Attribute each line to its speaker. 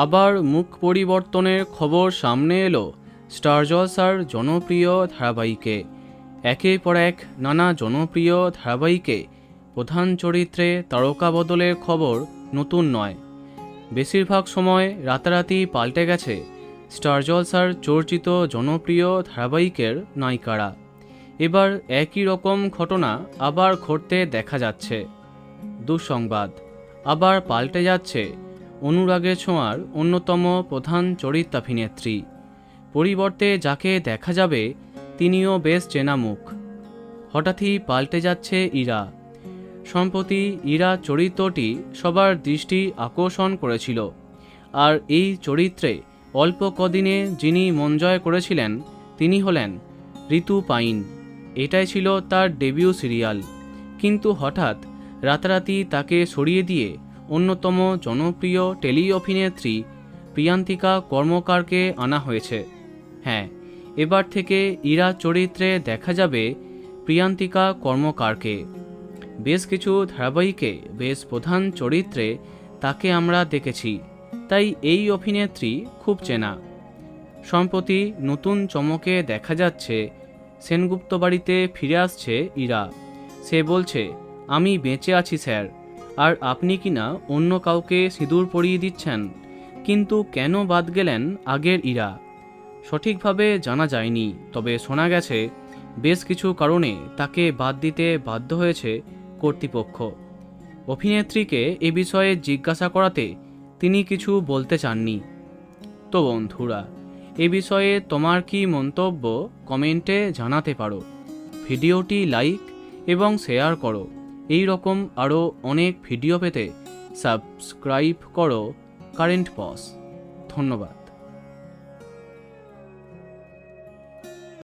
Speaker 1: আবার মুখ পরিবর্তনের খবর সামনে এলো স্টার জলসার জনপ্রিয় ধারাবাহিকে। একের পর এক নানা জনপ্রিয় ধারাবাহিকে প্রধান চরিত্রে তারকা বদলের খবর নতুন নয়। বেশিরভাগ সময় রাতারাতি পাল্টে গেছে স্টার জলসার চর্চিত জনপ্রিয় ধারাবাহিকের নায়িকারা। এবার একই রকম ঘটনা আবার ঘটতে দেখা যাচ্ছে। দুঃসংবাদ, আবার পাল্টে যাচ্ছে অনুরাগের ছোঁয়ার অন্যতম প্রধান চরিত্রাভিনেত্রী। পরিবর্তে যাকে দেখা যাবে তিনিও বেশ চেনা মুখ। হঠাৎই পাল্টে যাচ্ছে ইরা। সম্প্রতি ইরা চরিত্রটি সবার দৃষ্টি আকর্ষণ করেছিল, আর এই চরিত্রে অল্প কদিনে যিনি মন জয় করেছিলেন তিনি হলেন ঋতু পাইন। এটাই ছিল তার ডেবিউ সিরিয়াল, কিন্তু হঠাৎ রাতারাতি তাকে সরিয়ে দিয়ে অন্যতম জনপ্রিয় টেলি অভিনেত্রী প্রিয়ান্তিকা কর্মকারকে আনা হয়েছে। হ্যাঁ, এবার থেকে ইরা চরিত্রে দেখা যাবে প্রিয়ান্তিকা কর্মকারকে। বেশ কিছু ধারাবাহিকে বেশ প্রধান চরিত্রে তাকে আমরা দেখেছি, তাই এই অভিনেত্রী খুব চেনা। সম্প্রতি নতুন চমকে দেখা যাচ্ছে সেনগুপ্ত বাড়িতে ফিরে আসছে ইরা। সে বলছে, আমি বেঁচে আছি স্যার, আর আপনি কিনা অন্য কাউকে সিঁদুর পরিয়ে দিচ্ছেন। কিন্তু কেন বাদ গেলেন আগের ইরা সঠিকভাবে জানা যায়নি, তবে শোনা গেছে বেশ কিছু কারণে তাকে বাদ দিতে বাধ্য হয়েছে কর্তৃপক্ষ। অভিনেত্রীকে এ বিষয়ে জিজ্ঞাসা করাতে তিনি কিছু বলতে চাননি। তো বন্ধুরা, এ বিষয়ে তোমার কি মন্তব্য কমেন্টে জানাতে পারো। ভিডিওটি লাইক এবং শেয়ার করো। এই রকম আরও অনেক ভিডিও পেতে সাবস্ক্রাইব করো কারেন্ট পজ। ধন্যবাদ।